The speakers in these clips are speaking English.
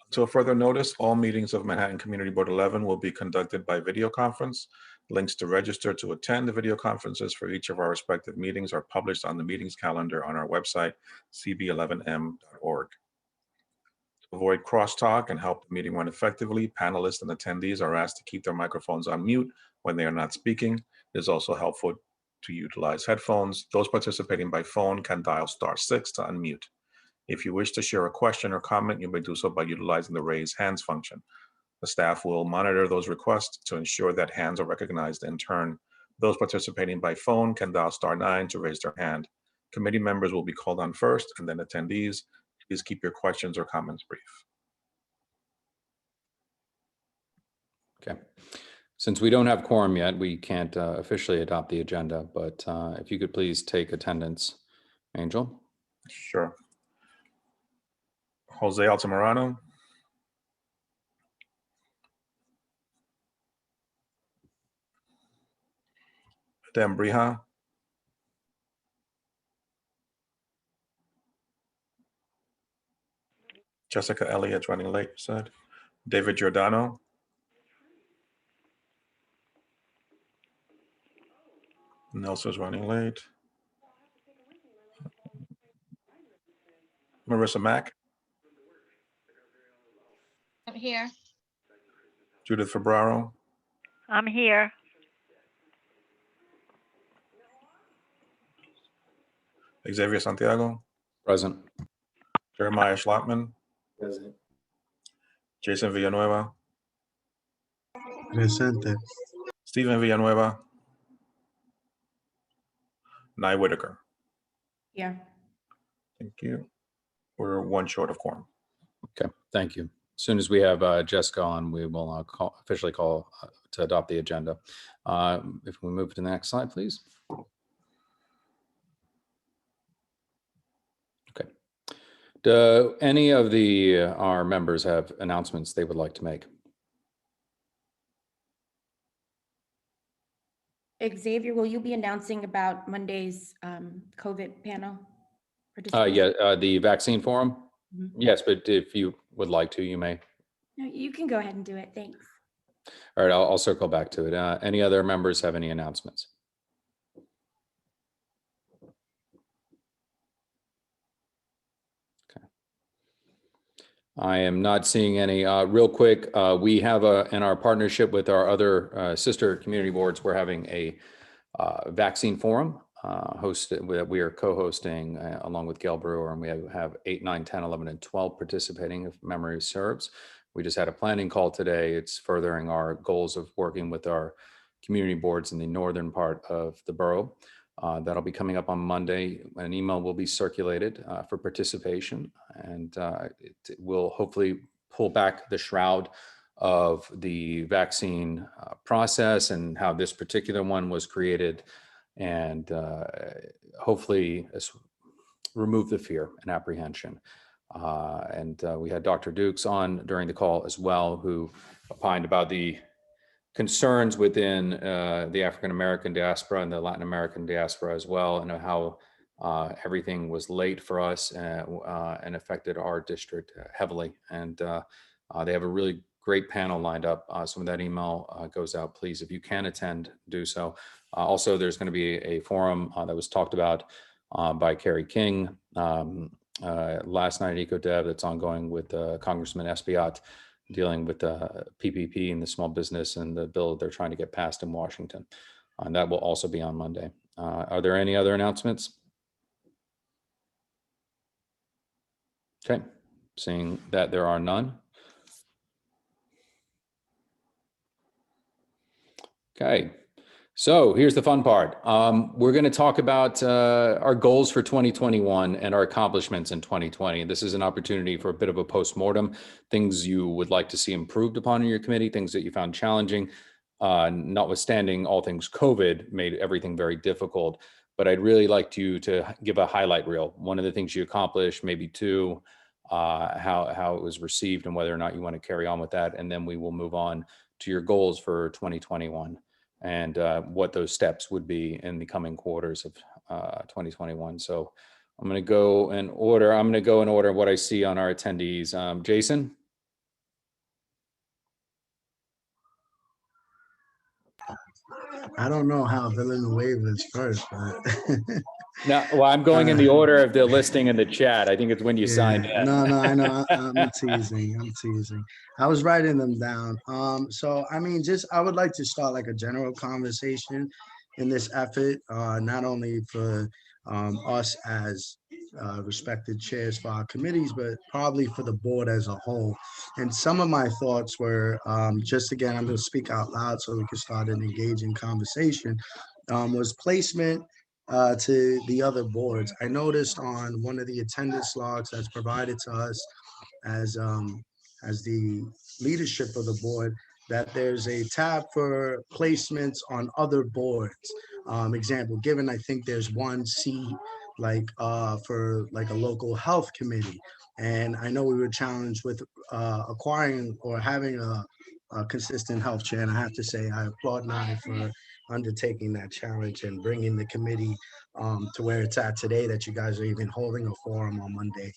Until further notice, all meetings of Manhattan Community Board 11 will be conducted by video conference. Links to register to attend the video conferences for each of our respective meetings are published on the meetings calendar on our website, cb11m.org. To avoid crosstalk and help the meeting run effectively, panelists and attendees are asked to keep their microphones on mute when they are not speaking. It is also helpful to utilize headphones. Those participating by phone can dial *6 to unmute. If you wish to share a question or comment, you may do so by utilizing the raise hands function. The staff will monitor those requests to ensure that hands are recognized in turn. Those participating by phone can dial *9 to raise their hand. Committee members will be called on first and then attendees. Please keep your questions or comments brief. Okay. Since we don't have quorum yet, we can't officially adopt the agenda, but if you could please take attendance, Angel. Sure. Jose Altamirano. Madame Brija. Jessica Elliott's running late, you said. David Giordano. Nelson's running late. Marissa Mack. I'm here. Judith Fabraro. I'm here. Xavier Santiago. Present. Jeremiah Schlottman. Present. Jason Villanueva. Presente. Stephen Villanueva. Nye Whitaker. Yeah. Thank you. We're one short of quorum. Okay, thank you. As soon as we have Jessica on, we will officially call to adopt the agenda. If we move to the next slide, please. Okay. Do any of our members have announcements they would like to make? Xavier, will you be announcing about Monday's COVID panel? Yeah, the vaccine forum? Mhm. Yes, but if you would like to, you may. No, you can go ahead and do it. Thanks. All right, I'll circle back to it. Any other members have any announcements? Okay. I am not seeing any. Real quick, we have in our partnership with our other sister community boards, we're having a vaccine forum that we are co-hosting along with Gail Brewer, and we have 8, 9, 10, 11, and 12 participating, if memory serves. We just had a planning call today. It's furthering our goals of working with our community boards in the northern part of the borough. That'll be coming up on Monday. An email will be circulated for participation, and it will hopefully pull back the shroud of the vaccine process and how this particular one was created, and hopefully remove the fear and apprehension. We had Dr. Dukes on during the call as well, who opined about the concerns within the African-American diaspora and the Latin American diaspora as well, and how everything was late for us and affected our district heavily. And they have a really great panel lined up. So when that email goes out, please, if you can attend, do so. Also, there's going to be a forum that was talked about by Kerry King last night at EcoDev that's ongoing with Congressman Espaillat, dealing with the PPP and the small business and the bill they're trying to get passed in Washington. And that will also be on Monday. Are there any other announcements? Okay, seeing that there are none. Okay, so here's the fun part. We're going to talk about our goals for 2021 and our accomplishments in 2020. This is an opportunity for a bit of a postmortem, things you would like to see improved upon in your committee, things that you found challenging, notwithstanding all things COVID made everything very difficult. But I'd really like you to give a highlight reel. One of the things you accomplished, maybe two, how it was received and whether or not you want to carry on with that. And then we will move on to your goals for 2021. and what those steps would be in the coming quarters of 2021. So I'm going to go in order. I'm going to go in order of what I see on our attendees. Jason? I don't know how Villanueva is first, but No, well, I'm going in the order of the listing in the chat. I think it's when you signed in. No, I know. I'm teasing. I'm teasing. I was writing them down. So I mean, I would like to start like a general conversation in this effort, not only for us as respected chairs for our committees, but probably for the board as a whole. And some of my thoughts were just again, I'm going to speak out loud so we can start an engaging conversation. Was placement to the other boards. I noticed on one of the attendance logs that's provided to us as the leadership of the board that there's a tab for placements on other boards. Example given, I think there's one seat like for like a local health committee. And I know we were challenged with acquiring or having a consistent health chair. And I have to say, I applaud Nye for undertaking that challenge and bringing the committee to where it's at today, that you guys are even holding a forum on Monday.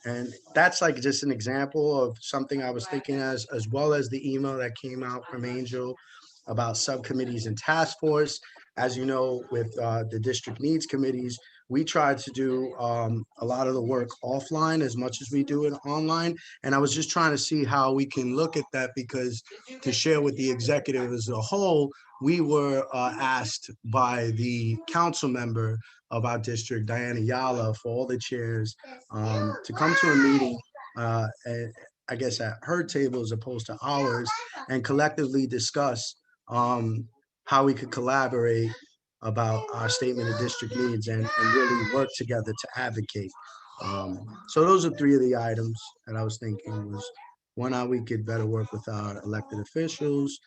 And that's like just an example of something I was thinking as well as the email that came out from Angel about subcommittees and task force. As you know, with the district needs committees, we try to do a lot of the work offline as much as we do it online. And I was just trying to see how we can look at that, because to share with the executive as a whole, we were asked by the council member of our district, Diana Yala, for all the chairs to come to a meeting, I guess at her table as opposed to ours, and collectively discuss how we could collaborate about our statement of district needs and really work together to advocate. So those are three of the items that I was thinking was, one, how we could better work with our elected officials.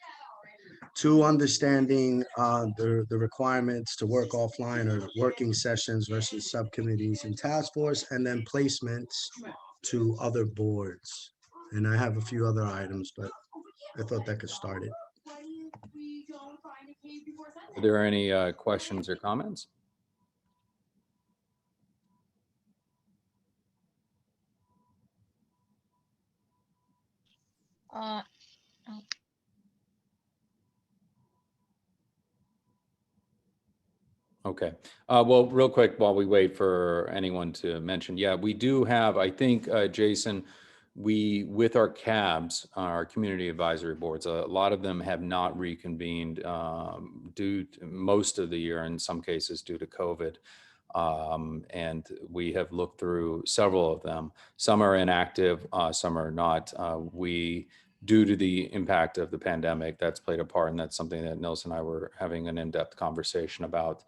Two, understanding the requirements to work offline or working sessions versus subcommittees and task force, and then placements to other boards. And I have a few other items, but I thought that could start it. Are there any questions or comments? Okay. Well, real quick, while we wait for anyone to mention, yeah, we do have, I think, Jason, with our CABs, our community advisory boards, a lot of them have not reconvened due to most of the year, in some cases due to COVID. And we have looked through several of them. Some are inactive, some are not. Due to the impact of the pandemic, that's played a part, and that's something that Nils and I were having an in-depth conversation about.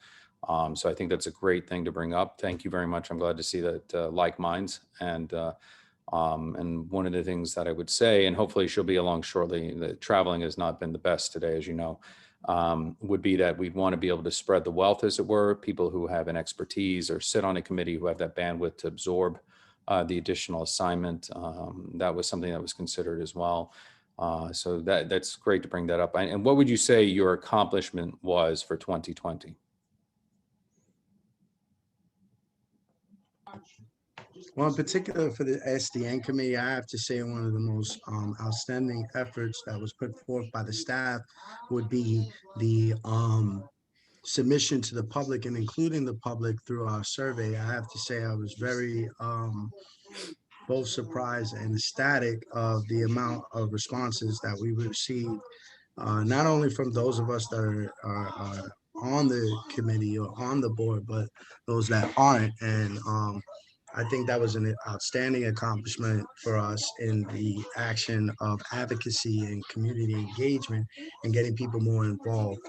So I think that's a great thing to bring up. Thank you very much. I'm glad to see that like minds. And one of the things that I would say, and hopefully she'll be along shortly, that traveling has not been the best today, as you know, would be that we'd want to be able to spread the wealth, as it were, people who have an expertise or sit on a committee who have that bandwidth to absorb the additional assignment. That was something that was considered as well. So that's great to bring that up. And what would you say your accomplishment was for 2020? Well, in particular for the SDN committee, I have to say one of the most outstanding efforts that was put forth by the staff would be the submission to the public and including the public through our survey. I have to say I was very both surprised and ecstatic of the amount of responses that we received, not only from those of us that are on the committee or on the board, but those that aren't. And I think that was an outstanding accomplishment for us in the action of advocacy and community engagement and getting people more involved.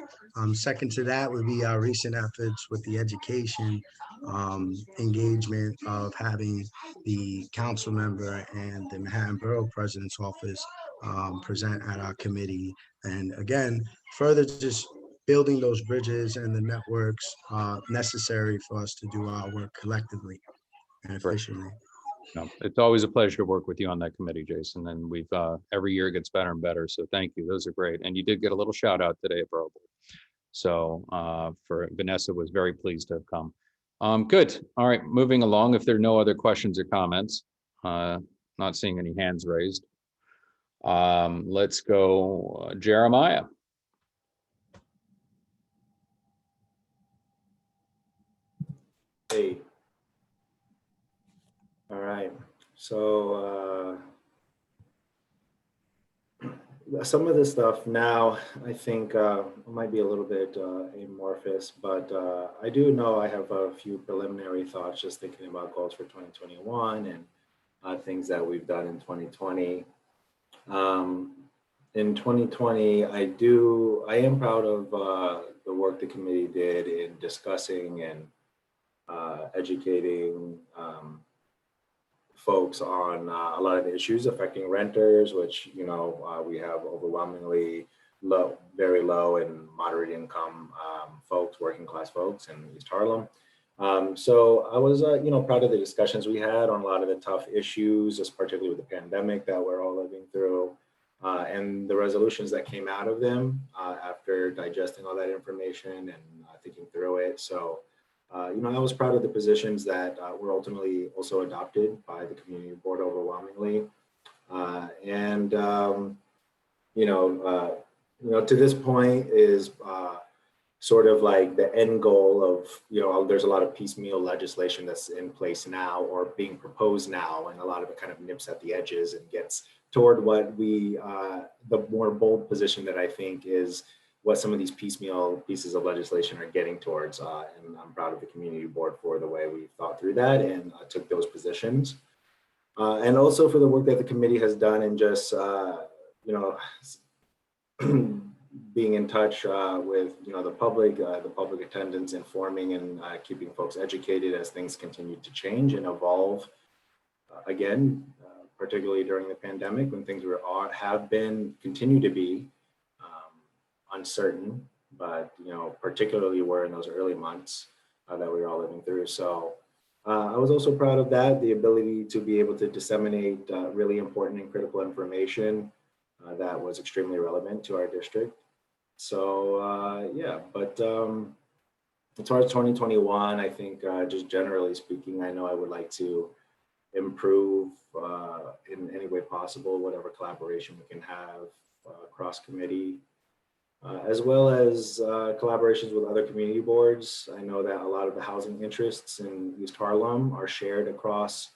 Second to that would be our recent efforts with the education engagement of having the council member and the Manhattan Borough President's Office present at our committee. And again, further just building those bridges and the networks necessary for us to do our work collectively and efficiently. No, it's always a pleasure to work with you on that committee, Jason. And we've every year it gets better and better. So thank you. Those are great. And you did get a little shout out today at Borough Board. So for Vanessa was very pleased to have come. Good. All right, moving along. If there are no other questions or comments, not seeing any hands raised. Let's go Jeremiah. Hey. All right. So some of this stuff now, I think might be a little bit amorphous, but I do know I have a few preliminary thoughts just thinking about goals for 2021 and things that we've done in 2020. In 2020, I am proud of the work the committee did in discussing and educating folks on a lot of the issues affecting renters, which, you know, we have overwhelmingly low, very low and moderate income folks, working class folks in East Harlem. So I was, you know, proud of the discussions we had on a lot of the tough issues, just particularly with the pandemic that we're all living through, and the resolutions that came out of them after digesting all that information and thinking through it. So you know, I was proud of the positions that were ultimately also adopted by the community board overwhelmingly. You know, to this point is sort of like the end goal of, you know, there's a lot of piecemeal legislation that's in place now or being proposed now, and a lot of it kind of nips at the edges and gets toward what we, the more bold position that I think is what some of these piecemeal pieces of legislation are getting towards. And I'm proud of the community board for the way we thought through that and took those positions. And also for the work that the committee has done and just, you know, being in touch with, you know, the public attendance, informing and keeping folks educated as things continue to change and evolve. Again, particularly during the pandemic when things continue to be uncertain, but, you know, particularly were in those early months that we were all living through. So I was also proud of that, the ability to be able to disseminate really important and critical information that was extremely relevant to our district. So yeah, but as far as 2021, I think just generally speaking, I know I would like to improve in any way possible, whatever collaboration we can have across committee, as well as collaborations with other community boards. I know that a lot of the housing interests in East Harlem are shared across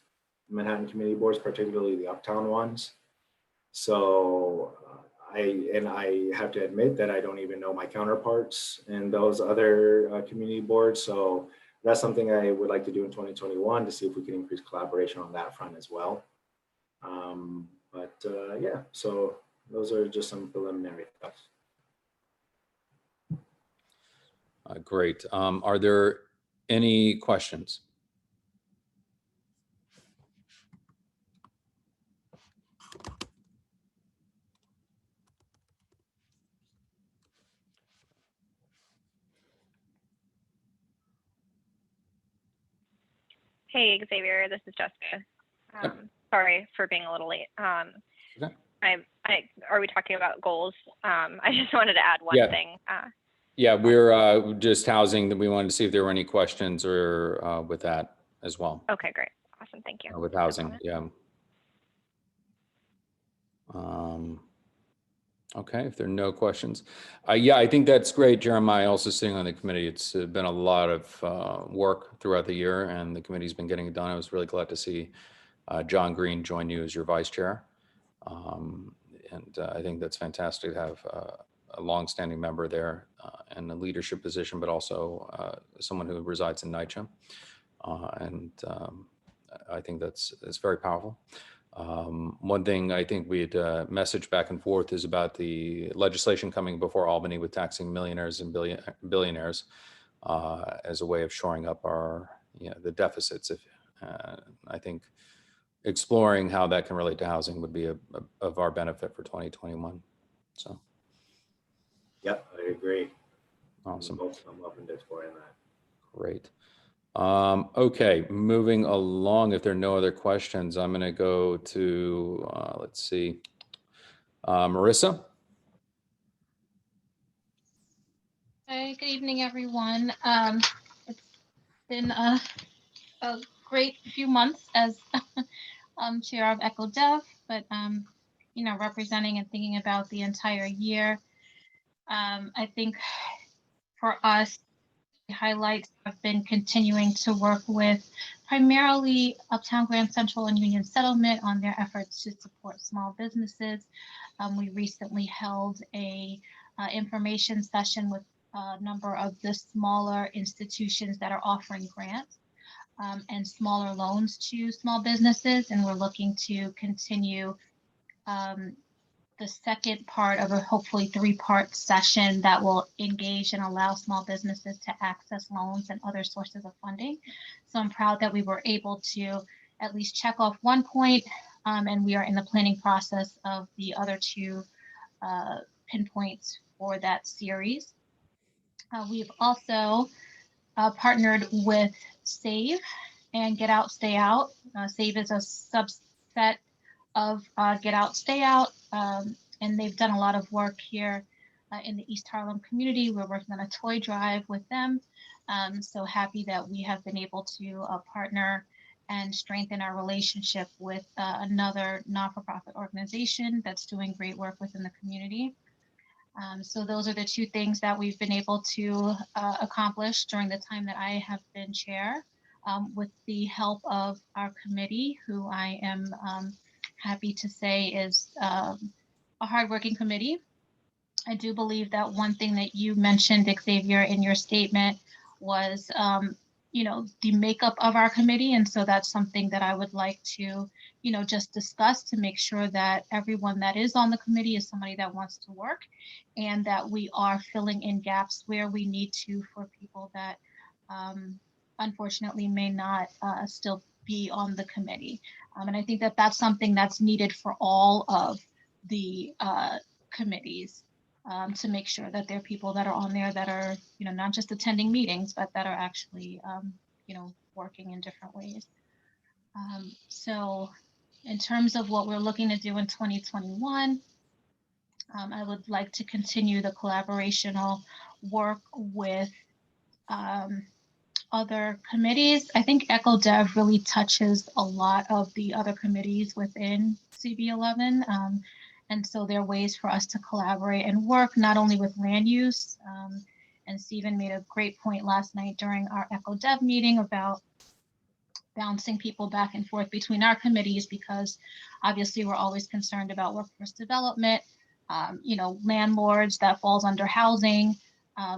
Manhattan community boards, particularly the uptown ones. So I have to admit that I don't even know my counterparts in those other community boards. So that's something I would like to do in 2021 to see if we can increase collaboration on that front as well. Yeah, so those are just some preliminary thoughts. Great. Are there any questions? Hey, Xavier, this is Jessica. Sorry for being a little late. Okay. Are we talking about goals? I just wanted to add one thing. Yeah, we're just housing that we wanted to see if there were any questions or with that as well. Okay, great. Awesome. Thank you. With housing, yeah. Okay, if there are no questions. Yeah, I think that's great, Jeremiah, also sitting on the committee. It's been a lot of work throughout the year and the committee's been getting it done. I was really glad to see John Green join you as your vice chair. I think that's fantastic to have a longstanding member there in a leadership position, but also someone who resides in NYCHA. I think that's very powerful. One thing I think we had messaged back and forth is about the legislation coming before Albany with taxing millionaires and billionaires as a way of shoring up our, the deficits. I think exploring how that can relate to housing would be of our benefit for 2021. So. Yep, I agree. Awesome. I'm open to exploring that. Great. Okay, moving along. If there are no other questions, I'm going to go to, let's see, Marissa. Hi, good evening, everyone. It's been a great few months as chair of Echo Dev, but you know, representing and thinking about the entire year. I think for us, the highlights have been continuing to work with primarily Uptown Grand Central and Union Settlement on their efforts to support small businesses. We recently held a information session with a number of the smaller institutions that are offering grants and smaller loans to small businesses. And we're looking to continue the second part of a hopefully 3-part session that will engage and allow small businesses to access loans and other sources of funding. So I'm proud that we were able to at least check off one point, and we are in the planning process of the other 2 pinpoints for that series. We've also partnered with SAVE and Get Out, Stay Out. SAVE is a subset of Get Out, Stay Out, and they've done a lot of work here in the East Harlem community. We're working on a toy drive with them. So happy that we have been able to partner and strengthen our relationship with another not-for-profit organization that's doing great work within the community. So those are the 2 things that we've been able to accomplish during the time that I have been chair, with the help of our committee, who I am happy to say is a hardworking committee. I do believe that one thing that you mentioned, Xavier, in your statement was, you know, the makeup of our committee. And so that's something that I would like to, you know, just discuss to make sure that everyone that is on the committee is somebody that wants to work, and that we are filling in gaps where we need to for people that unfortunately may not still be on the committee. And I think that that's something that's needed for all of the committees, to make sure that there are people that are on there that are, you know, not just attending meetings, but that are actually, you know, working in different ways. So in terms of what we're looking to do in 2021, I would like to continue the collaborational work with other committees. I think Echo Dev really touches a lot of the other committees within CB11. And so there are ways for us to collaborate and work not only with land use. And Stephen made a great point last night during our Echo Dev meeting about bouncing people back and forth between our committees, because obviously we're always concerned about workforce development, you know, landlords, that falls under housing.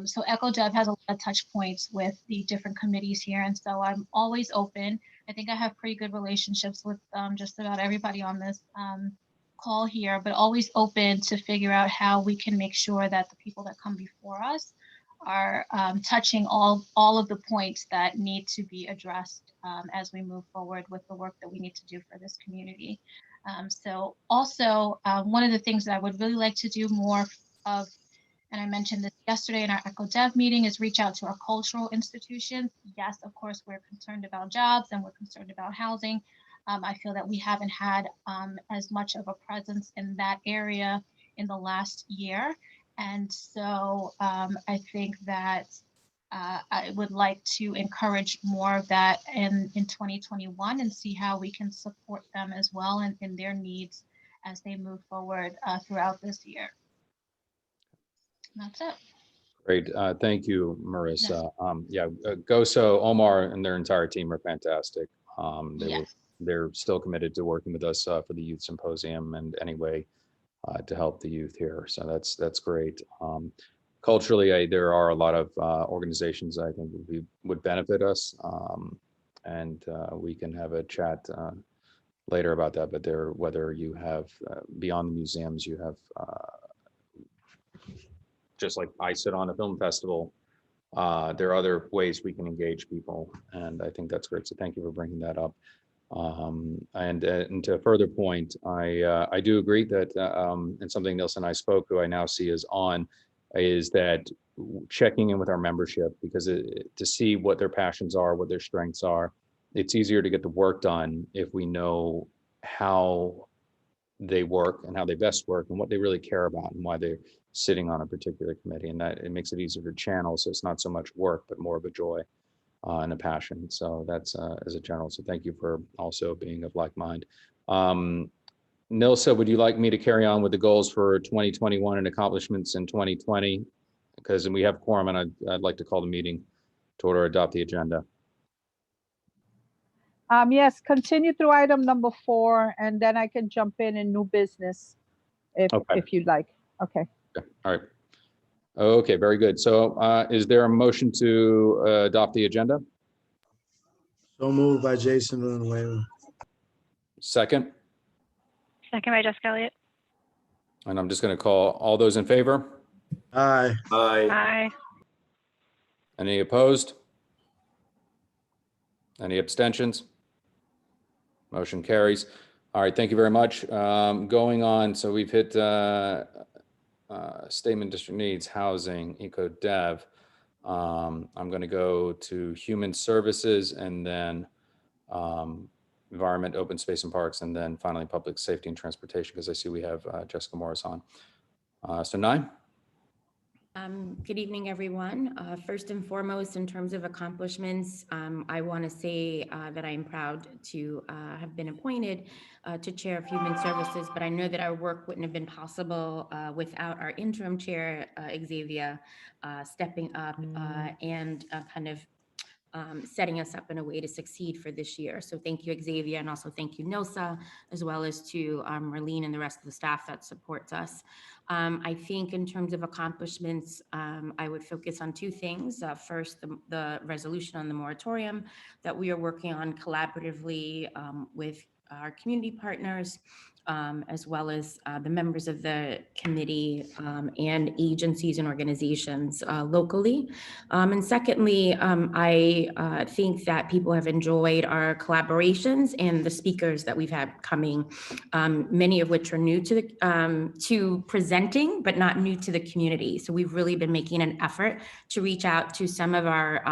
So Echo Dev has a lot of touch points with the different committees here. And so I'm always open. I think I have pretty good relationships with just about everybody on this call here, but always open to figure out how we can make sure that the people that come before us are touching all of the points that need to be addressed as we move forward with the work that we need to do for this community. So also, one of the things that I would really like to do more of, and I mentioned this yesterday in our Echo Dev meeting, is reach out to our cultural institutions. Yes, of course, we're concerned about jobs and we're concerned about housing. I feel that we haven't had as much of a presence in that area in the last year. And so I think that I would like to encourage more of that in 2021 and see how we can support them as well in their needs as they move forward throughout this year. And that's it. Great. Thank you, Marissa. Yeah, Goso, Omar, and their entire team are fantastic. They're still committed to working with us for the youth symposium and any way to help the youth here. So that's great. Culturally, there are a lot of organizations I think would benefit us, and we can have a chat later about that. But whether you have beyond the museums, you have just like I sit on a film festival. There are other ways we can engage people, and I think that's great. So thank you for bringing that up. And to a further point, I do agree that, and something Nilsson and I spoke, who I now see is on, is that checking in with our membership, because to see what their passions are, what their strengths are. It's easier to get the work done if we know how they work and how they best work and what they really care about and why they're sitting on a particular committee. And that it makes it easier to channel. So it's not so much work, but more of a joy and a passion. So that's as a general. So thank you for also being of like mind. Nilsa, would you like me to carry on with the goals for 2021 and accomplishments in 2020? Because we have quorum, and I'd like to call the meeting to order, adopt the agenda. Yes, continue through item number 4, and then I can jump in new business if you'd like. Okay. Okay. All right. Okay, very good. So is there a motion to adopt the agenda? So moved by Jason Villanueva. Second? Second by Jessica Elliott. And I'm just going to call all those in favor. Aye. Aye. Aye. Any opposed? Any abstentions? Motion carries. All right, thank you very much. Going on, so we've hit statement district needs, housing, eco dev. I'm going to go to human services, and then environment, open space and parks, and then finally public safety and transportation, because I see we have Jessica Morris on. So 9. Good evening, everyone. First and foremost, in terms of accomplishments, I want to say that I am proud to have been appointed to chair of human services, but I know that our work wouldn't have been possible without our interim chair, Xavier, stepping up and kind of setting us up in a way to succeed for this year. So thank you, Xavier, and also thank you, Nilsa, as well as to Marlene and the rest of the staff that supports us. I think in terms of accomplishments, I would focus on 2 things. First, the resolution on the moratorium that we are working on collaboratively with our community partners, as well as the members of the committee and agencies and organizations locally. And secondly, I think that people have enjoyed our collaborations and the speakers that we've had coming, many of which are new to presenting, but not new to the community. So we've really been making an effort to reach out to some of our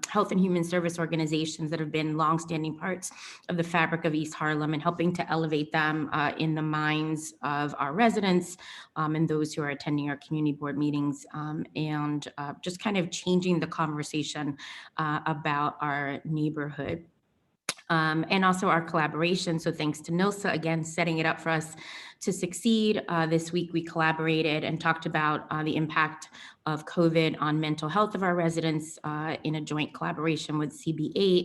health and human service organizations that have been longstanding parts of the fabric of East Harlem, and helping to elevate them in the minds of our residents and those who are attending our community board meetings, and just kind of changing the conversation about our neighborhood. And also our collaboration. So thanks to Nilsa, again, setting it up for us to succeed. This week we collaborated and talked about the impact of COVID on mental health of our residents in a joint collaboration with CB8,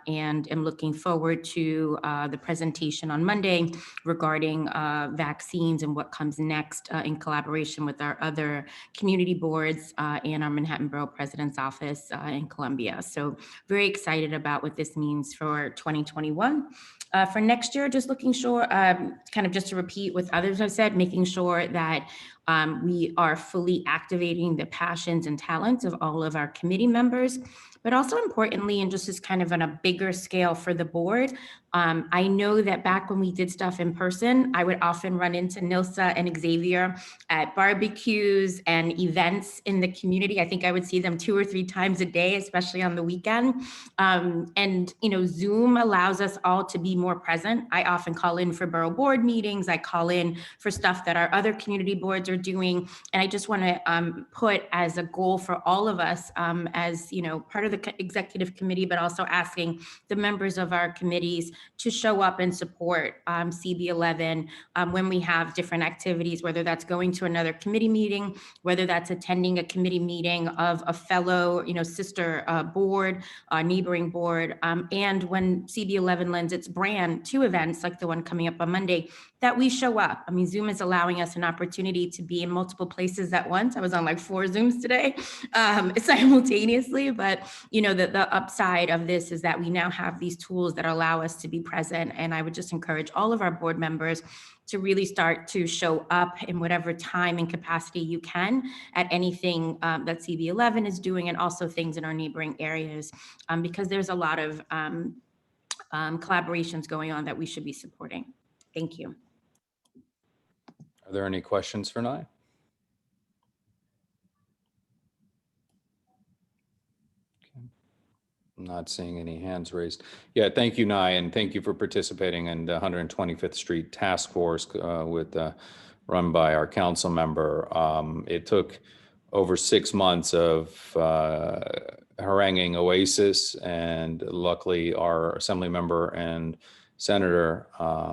and am looking forward to the presentation on Monday regarding vaccines and what comes next in collaboration with our other community boards and our Manhattan Borough President's Office in Columbia. So very excited about what this means for 2021. For next year, just looking sure, kind of just to repeat what others have said, making sure that we are fully activating the passions and talents of all of our committee members, but also importantly, and just as kind of on a bigger scale for the board, I know that back when we did stuff in person, I would often run into Nilsa and Xavier at barbecues and events in the community. I think I would see them 2 or 3 times a day, especially on the weekend. And, you know, Zoom allows us all to be more present. I often call in for borough board meetings. I call in for stuff that our other community boards are doing. And I just want to put as a goal for all of us as, you know, part of the executive committee, but also asking the members of our committees to show up and support CB11 when we have different activities, whether that's going to another committee meeting, whether that's attending a committee meeting of a fellow, you know, sister board, neighboring board, and when CB11 lends its brand to events like the one coming up on Monday, that we show up. I mean, Zoom is allowing us an opportunity to be in multiple places at once. I was on like 4 Zooms today simultaneously, but you know, the upside of this is that we now have these tools that allow us to be present. And I would just encourage all of our board members to really start to show up in whatever time and capacity you can at anything that CB11 is doing, and also things in our neighboring areas, because there's a lot of collaborations going on that we should be supporting. Thank you. Are there any questions for Nye? Not seeing any hands raised. Yeah, thank you, Nye, and thank you for participating in the 125th Street Task Force run by our council member. It took over 6 months of haranguing Oasis, and luckily our Assembly member and Senator,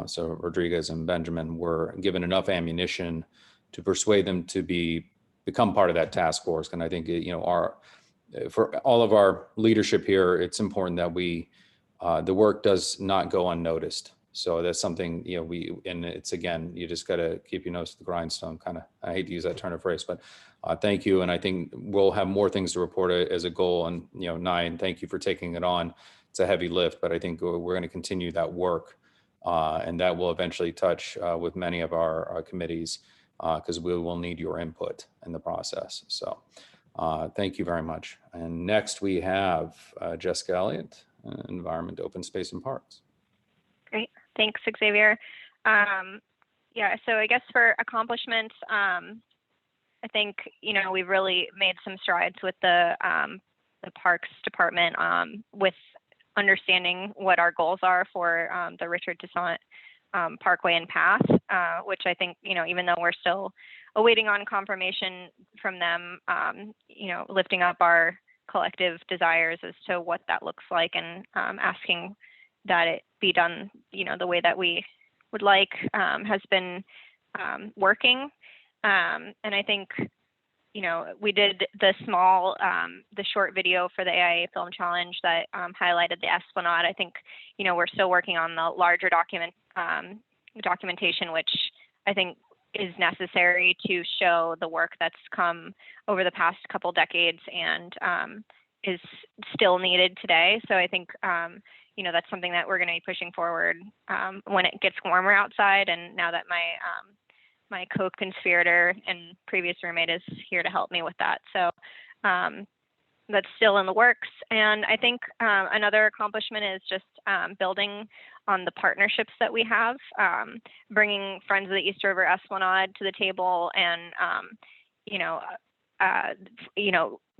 so Rodriguez and Benjamin, were given enough ammunition to persuade them to become part of that task force. And I think, for all of our leadership here, it's important that the work does not go unnoticed. So that's something, and it's, again, you just got to keep your nose to the grindstone, kind of. I hate to use that turn of phrase, but thank you. And I think we'll have more things to report as a goal. And, Nye, thank you for taking it on. It's a heavy lift, but I think we're going to continue that work. And that will eventually touch with many of our committees, because we will need your input in the process. So thank you very much. And next we have Jessica Elliott, Environment, Open Space and Parks. Great. Thanks, Xavier. Yeah, so I guess for accomplishments, I think, we've really made some strides with the Parks Department with understanding what our goals are for the Richard Toussaint Parkway and Path, which I think, even though we're still awaiting on confirmation from them, lifting up our collective desires as to what that looks like, and asking that it be done, the way that we would like, has been working. And I think, we did the short video for the AIA Film Challenge that highlighted the Esplanade. I think, we're still working on the larger documentation, which I think is necessary to show the work that's come over the past couple decades and is still needed today. So I think, that's something that we're going to be pushing forward when it gets warmer outside. And now that my co-conspirator and previous roommate is here to help me with that. So that's still in the works. And I think another accomplishment is just building on the partnerships that we have, bringing Friends of the East River Esplanade to the table, and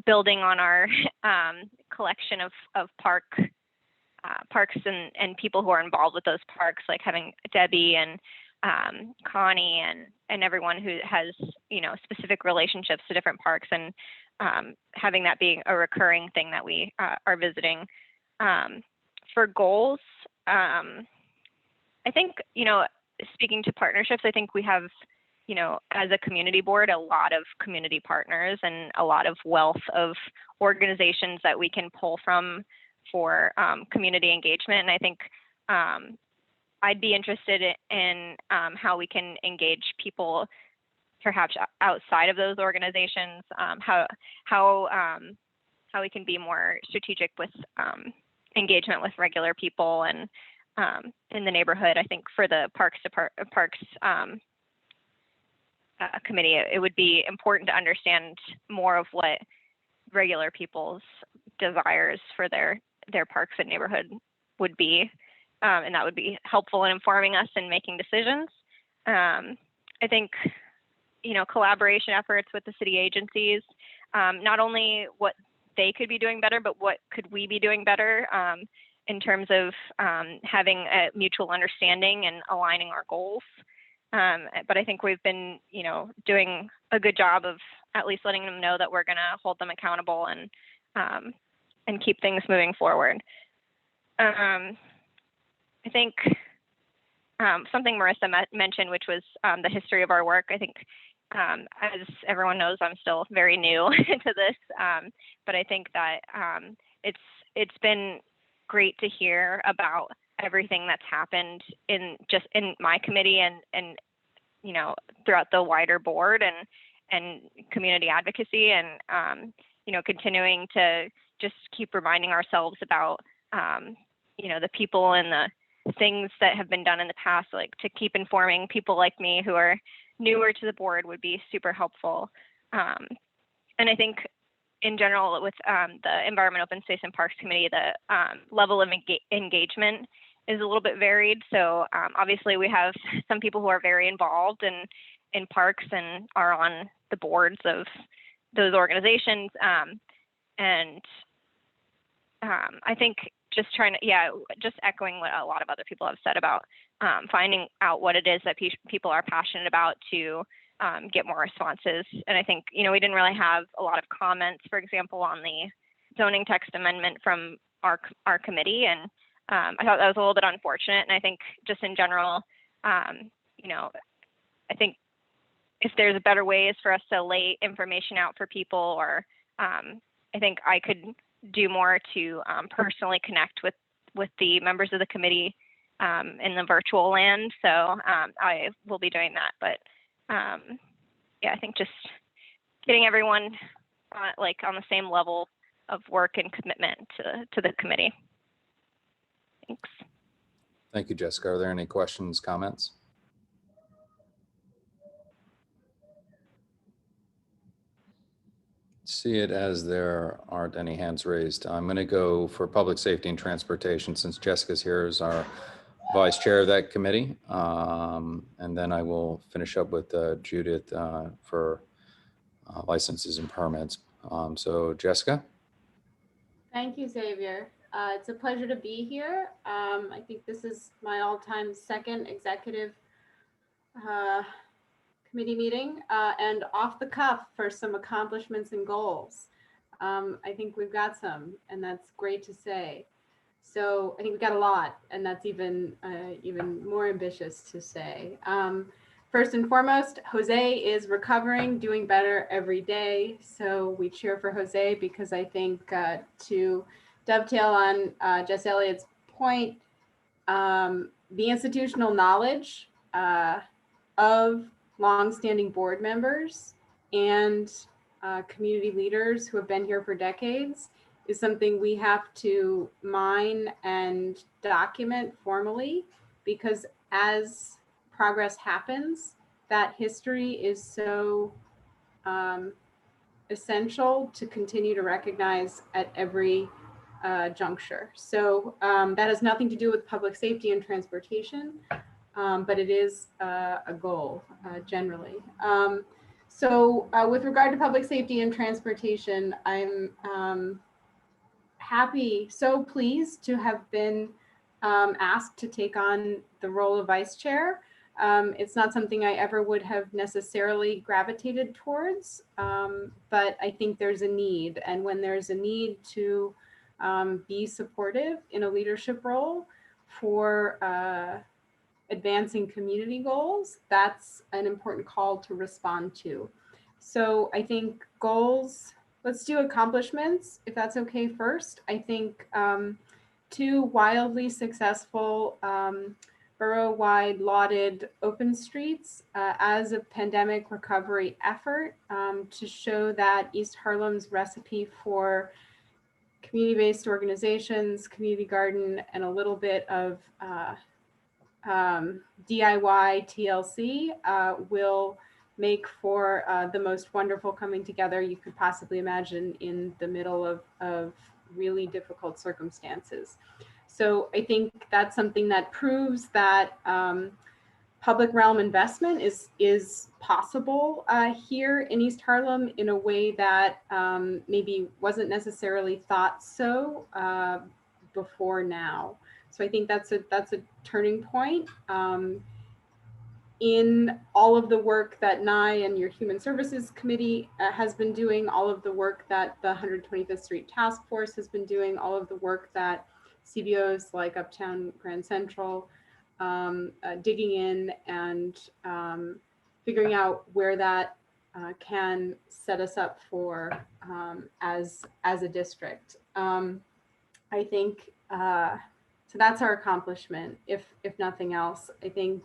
building on our collection of parks and people who are involved with those parks, like having Debbie and Connie and everyone who has specific relationships to different parks, and having that being a recurring thing that we are visiting. For goals, I think, speaking to partnerships, I think we have, as a community board, a lot of community partners and a lot of wealth of organizations that we can pull from for community engagement. And I think I'd be interested in how we can engage people perhaps outside of those organizations, how we can be more strategic with engagement with regular people and in the neighborhood. I think for the Parks Committee, it would be important to understand more of what regular people's desires for their parks and neighborhood would be. And that would be helpful in informing us and making decisions. I think, collaboration efforts with the city agencies, not only what they could be doing better, but what could we be doing better in terms of having a mutual understanding and aligning our goals. But I think we've been, doing a good job of at least letting them know that we're going to hold them accountable and keep things moving forward. I think something Marissa mentioned, which was the history of our work. I think, as everyone knows, I'm still very new to this, but I think that it's been great to hear about everything that's happened in my committee and throughout the wider board and community advocacy, and continuing to just keep reminding ourselves about the people and the things that have been done in the past, like to keep informing people like me who are newer to the board would be super helpful. And I think in general with the Environment, Open Space and Parks Committee, the level of engagement is a little bit varied. So obviously we have some people who are very involved in parks and are on the boards of those organizations. And I think just trying to, yeah, just echoing what a lot of other people have said about finding out what it is that people are passionate about to get more responses. And I think, you know, we didn't really have a lot of comments, for example, on the zoning text amendment from our committee. And I thought that was a little bit unfortunate. And I think just in general, you know, I think if there's better ways for us to lay information out for people, or I think I could do more to personally connect with the members of the committee in the virtual land. So I will be doing that. But yeah, I think just getting everyone like on the same level of work and commitment to the committee. Thanks. Thank you, Jessica. Are there any questions, comments? See it as there aren't any hands raised. I'm going to go for public safety and transportation since Jessica's here as our vice chair of that committee. And then I will finish up with Judith for licenses and permits. So Jessica? Thank you, Xavier. It's a pleasure to be here. I think this is my all-time second executive committee meeting, and off the cuff for some accomplishments and goals. I think we've got some, and that's great to say. So I think we've got a lot, and that's even more ambitious to say. First and foremost, Jose is recovering, doing better every day. So we cheer for Jose, because I think to dovetail on Jess Elliott's point, the institutional knowledge of longstanding board members and community leaders who have been here for decades is something we have to mine and document formally, because as progress happens, that history is so essential to continue to recognize at every juncture. So that has nothing to do with public safety and transportation, but it is a goal generally. So with regard to public safety and transportation, I'm happy, so pleased to have been asked to take on the role of vice chair. It's not something I ever would have necessarily gravitated towards, but I think there's a need. And when there's a need to be supportive in a leadership role for advancing community goals, that's an important call to respond to. So I think goals, let's do accomplishments, if that's okay first. I think 2 wildly successful borough-wide lauded open streets as a pandemic recovery effort to show that East Harlem's recipe for community-based organizations, community garden, and a little bit of DIY TLC will make for the most wonderful coming together you could possibly imagine in the middle of really difficult circumstances. So I think that's something that proves that public realm investment is possible here in East Harlem in a way that maybe wasn't necessarily thought so before now. So I think that's a turning point in all of the work that NIE and your Human Services Committee has been doing, all of the work that the 125th Street Task Force has been doing, all of the work that CBOs like Uptown Grand Central, digging in and figuring out where that can set us up for as a district. I think so that's our accomplishment, if nothing else. I think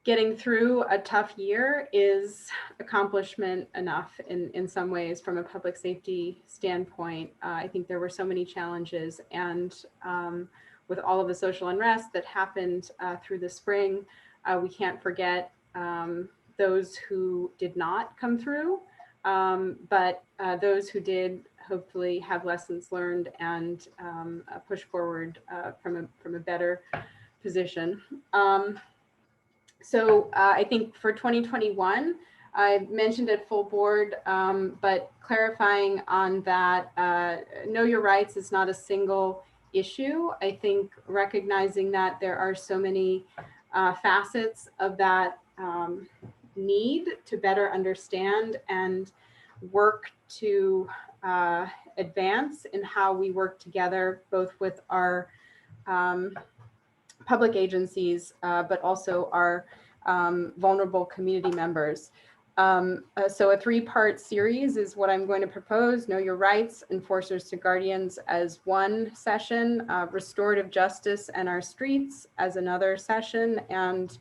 getting through a tough year is accomplishment enough in some ways from a public safety standpoint. I think there were so many challenges, and with all of the social unrest that happened through the spring, we can't forget those who did not come through, but those who did hopefully have lessons learned and push forward from a better position. So I think for 2021, I mentioned at full board, but clarifying on that, know your rights is not a single issue. I think recognizing that there are so many facets of that need to better understand and work to advance in how we work together, both with our public agencies, but also our vulnerable community members. So a 3-part series is what I'm going to propose. Know Your Rights, Enforcers to Guardians as one session, Restorative Justice and Our Streets as another session, and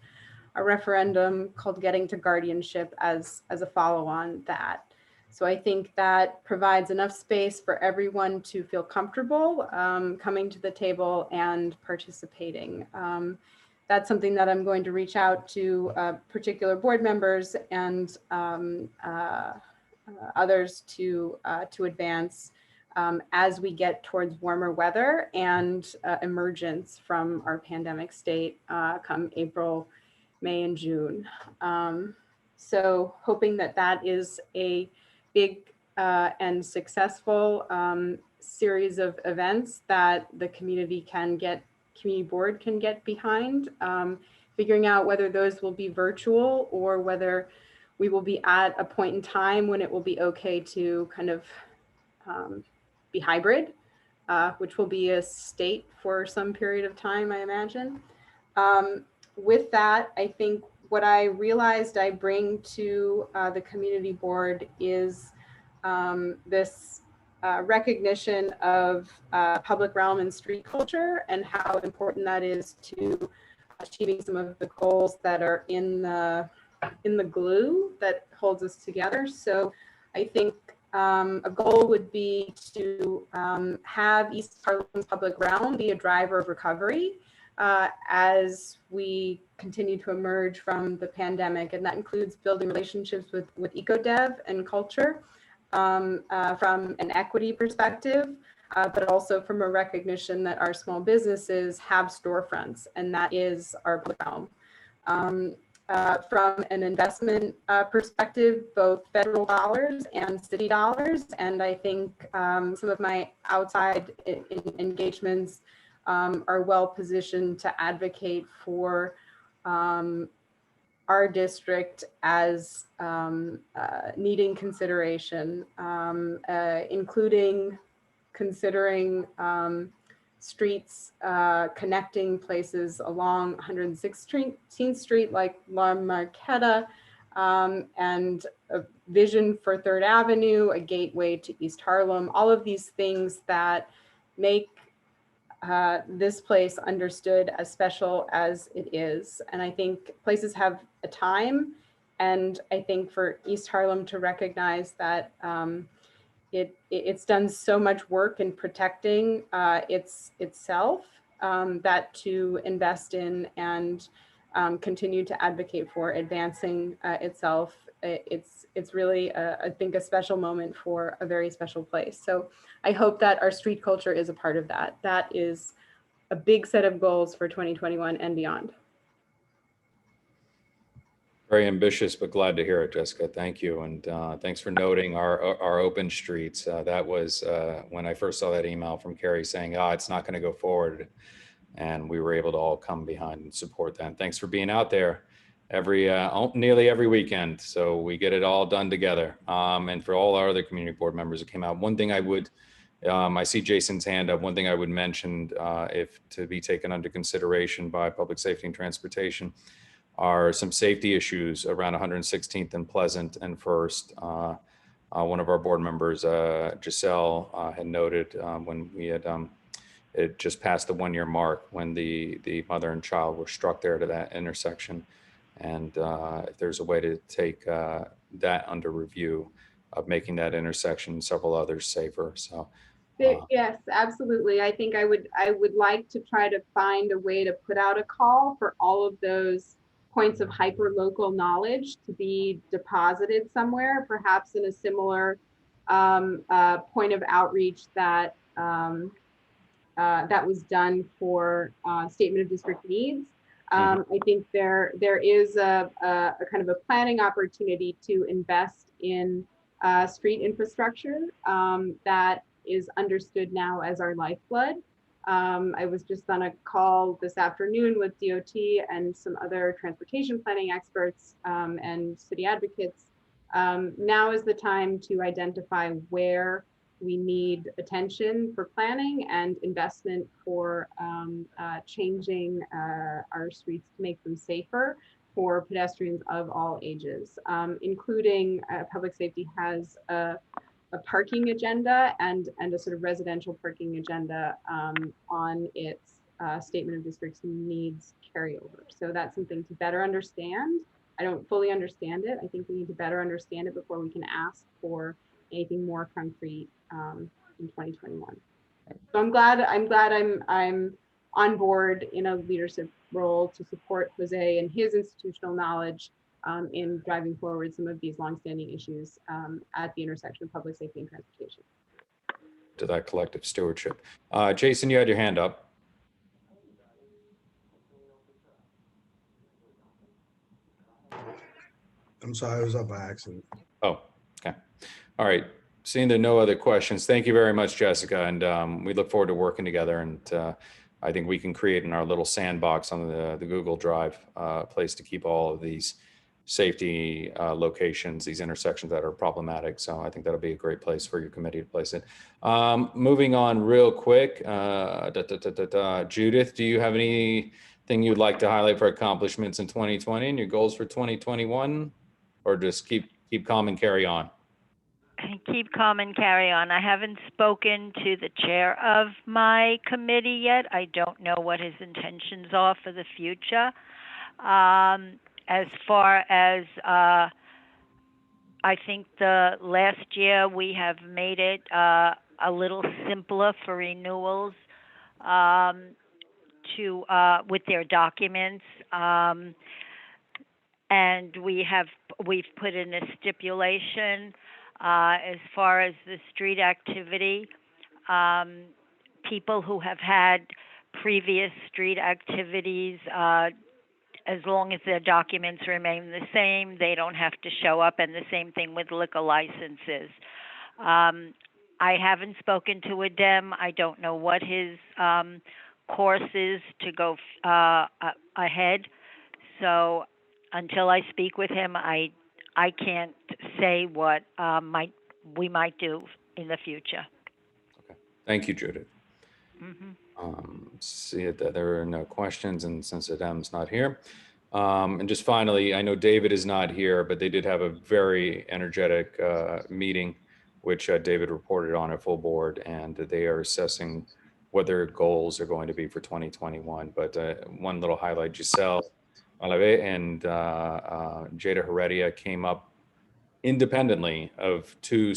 a referendum called Getting to Guardianship as a follow-on that. So I think that provides enough space for everyone to feel comfortable coming to the table and participating. That's something that I'm going to reach out to particular board members and others to advance as we get towards warmer weather and emergence from our pandemic state come April, May, and June. So hoping that that is a big and successful series of events that the community board can get behind, figuring out whether those will be virtual or whether we will be at a point in time when it will be okay to kind of be hybrid, which will be a state for some period of time, I imagine. With that, I think what I realized I bring to the community board is this recognition of public realm and street culture and how important that is to achieving some of the goals that are in the glue that holds us together. So I think a goal would be to have East Harlem's public realm be a driver of recovery as we continue to emerge from the pandemic. And that includes building relationships with eco-dev and culture from an equity perspective, but also from a recognition that our small businesses have storefronts, and that is our public realm. From an investment perspective, both federal dollars and city dollars. And I think some of my outside engagements are well positioned to advocate for our district as needing consideration, including considering streets connecting places along 116th Street like La Marqueta, and a vision for 3rd Avenue, a gateway to East Harlem, all of these things that make this place understood as special as it is. And I think places have a time, and I think for East Harlem to recognize that it's done so much work in protecting itself, that to invest in and continue to advocate for advancing itself, it's really I think a special moment for a very special place. So I hope that our street culture is a part of that. That is a big set of goals for 2021 and beyond. Very ambitious, but glad to hear it, Jessica. Thank you. And thanks for noting our open streets. That was when I first saw that email from Carrie saying, it's not going to go forward. And we were able to all come behind and support that. And thanks for being out there nearly every weekend. So we get it all done together. And for all our other community board members that came out, one thing I would, I see Jason's hand up. One thing I would mention, if to be taken under consideration by Public Safety and Transportation, are some safety issues around 116th and Pleasant and First. One of our board members, Giselle, had noted when we had, it just passed the 1-year mark when the mother and child were struck there to that intersection. And if there's a way to take that under review of making that intersection and several others safer. So. Yes, absolutely. I think I would like to try to find a way to put out a call for all of those points of hyper local knowledge to be deposited somewhere, perhaps in a similar point of outreach that that was done for Statement of District Needs. I think there is a kind of a planning opportunity to invest in street infrastructure that is understood now as our lifeblood. I was just on a call this afternoon with DOT and some other transportation planning experts and city advocates. Now is the time to identify where we need attention for planning and investment for changing our streets to make them safer for pedestrians of all ages, including public safety has a parking agenda and a sort of residential parking agenda on its statement of districts needs carryover. So that's something to better understand. I don't fully understand it. I think we need to better understand it before we can ask for anything more concrete in 2021. So I'm glad I'm on board in a leadership role to support Jose and his institutional knowledge in driving forward some of these longstanding issues at the intersection of public safety and transportation. To that collective stewardship. Jason, you had your hand up. I'm sorry, I was up by accident. Oh, okay. All right. Seeing there are no other questions, thank you very much, Jessica. And we look forward to working together. And I think we can create in our little sandbox on the Google Drive place to keep all of these safety locations, these intersections that are problematic. So I think that'll be a great place for your committee to place it. Moving on real quick, Judith, do you have anything you'd like to highlight for accomplishments in 2020 and your goals for 2021? Or just keep calm and carry on? Keep calm and carry on. I haven't spoken to the chair of my committee yet. I don't know what his intentions are for the future. As far as I think the last year we have made it a little simpler for renewals with their documents. And we've put in a stipulation as far as the street activity. People who have had previous street activities, as long as their documents remain the same, they don't have to show up, and the same thing with liquor licenses. I haven't spoken to Adem. I don't know what his course is to go ahead. So until I speak with him, I can't say what we might do in the future. Okay. Thank you, Judith. Mm-hmm. See that there are no questions, and since Adem's not here. And just finally, I know David is not here, but they did have a very energetic meeting, which David reported on at full board, and they are assessing what their goals are going to be for 2021. But one little highlight, Giselle Alave and Jada Heredia came up independently of two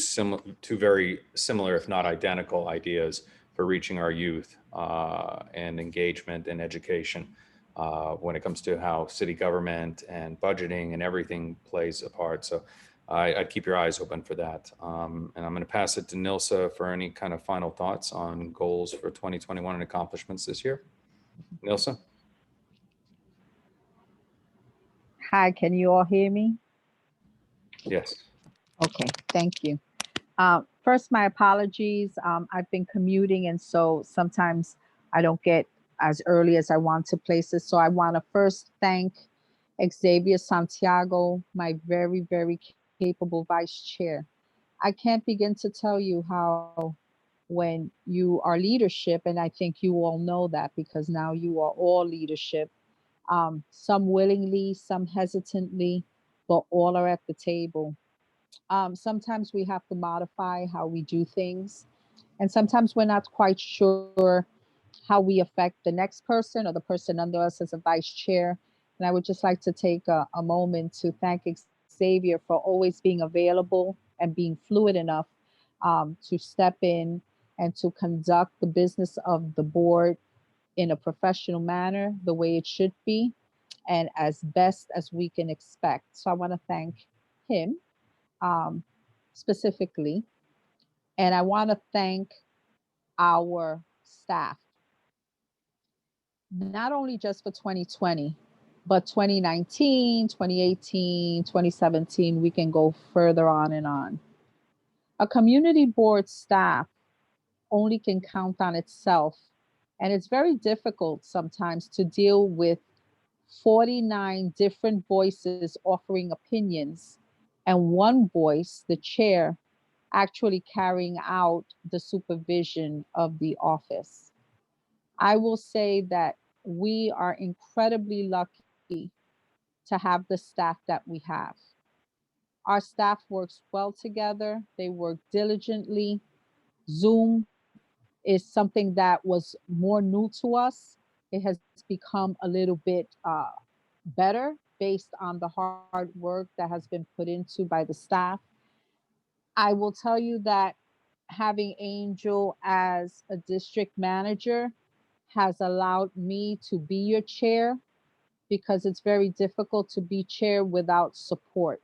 very similar, if not identical, ideas for reaching our youth and engagement and education when it comes to how city government and budgeting and everything plays a part. So I'd keep your eyes open for that. And I'm going to pass it to Nilsa for any kind of final thoughts on goals for 2021 and accomplishments this year. Nilsa? Hi, can you all hear me? Yes. Okay, thank you. First, my apologies. I've been commuting, and so sometimes I don't get as early as I want to places. So I want to first thank Xavier Santiago, my very, very capable vice chair. I can't begin to tell you how when you are leadership, and I think you all know that because now you are all leadership, some willingly, some hesitantly, but all are at the table. Sometimes we have to modify how we do things, and sometimes we're not quite sure how we affect the next person or the person under us as a vice chair. And I would just like to take a moment to thank Xavier for always being available and being fluid enough to step in and to conduct the business of the board in a professional manner, the way it should be, and as best as we can expect. So I want to thank him specifically. And I want to thank our staff. not only just for 2020, but 2019, 2018, 2017, we can go further on and on. A community board staff only can count on itself, and it's very difficult sometimes to deal with 49 different voices offering opinions and one voice, the chair, actually carrying out the supervision of the office. I will say that we are incredibly lucky to have the staff that we have. Our staff works well together, they work diligently. Zoom is something that was more new to us. It has become a little bit better based on the hard work that has been put into by the staff. I will tell you that having Angel as a district manager has allowed me to be your chair because it's very difficult to be chair without support.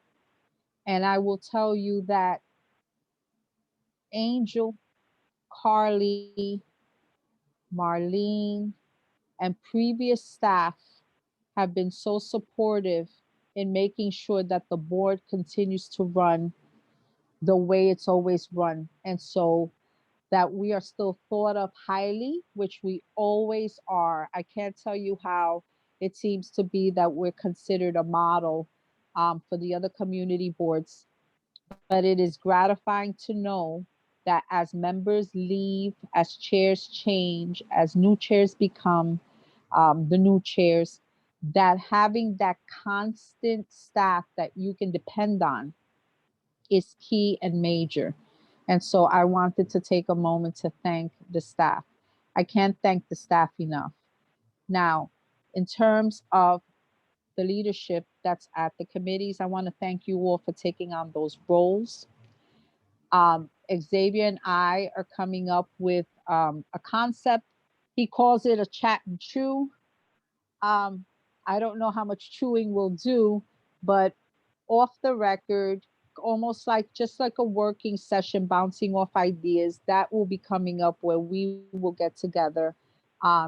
And I will tell you that Angel, Carly, Marlene, and previous staff have been so supportive in making sure that the board continues to run the way it's always run. And so that we are still thought of highly, which we always are. I can't tell you how it seems to be that we're considered a model for the other community boards, but it is gratifying to know that as members leave, as chairs change, as new chairs become the new chairs, that having that constant staff that you can depend on is key and major. And so I wanted to take a moment to thank the staff. I can't thank the staff enough. Now, in terms of the leadership that's at the committees, I want to thank you all for taking on those roles. Xavier and I are coming up with a concept. He calls it a chat and chew. Um, I don't know how much chewing we'll do, but off the record, almost like just like a working session, bouncing off ideas, that will be coming up where we will get together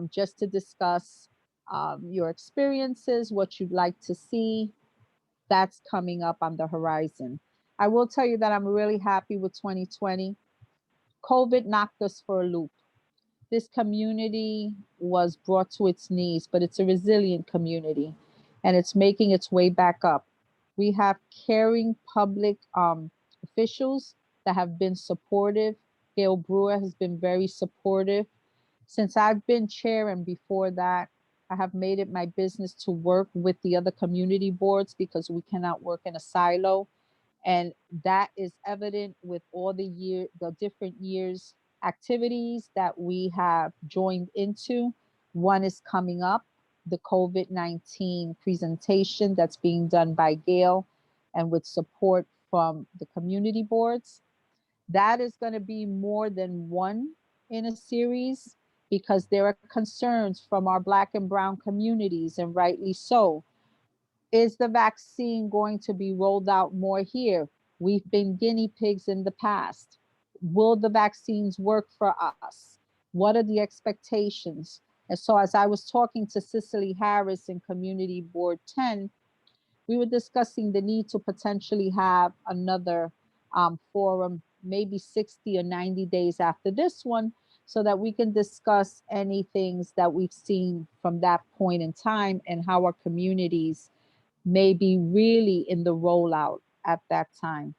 just to discuss your experiences, what you'd like to see. That's coming up on the horizon. I will tell you that I'm really happy with 2020. COVID knocked us for a loop. This community was brought to its knees, but it's a resilient community and it's making its way back up. We have caring public officials that have been supportive. Gail Brewer has been very supportive. Since I've been chair and before that, I have made it my business to work with the other community boards because we cannot work in a silo. And that is evident with all the different years activities that we have joined into. One is coming up, the COVID-19 presentation that's being done by Gail and with support from the community boards. That is going to be more than one in a series because there are concerns from our Black and Brown communities, and rightly so. Is the vaccine going to be rolled out more here? We've been guinea pigs in the past. Will the vaccines work for us? What are the expectations? And so, as I was talking to Cicely Harris in Community Board 10, we were discussing the need to potentially have another forum, maybe 60 or 90 days after this one, so that we can discuss any things that we've seen from that point in time and how our communities may be really in the rollout at that time.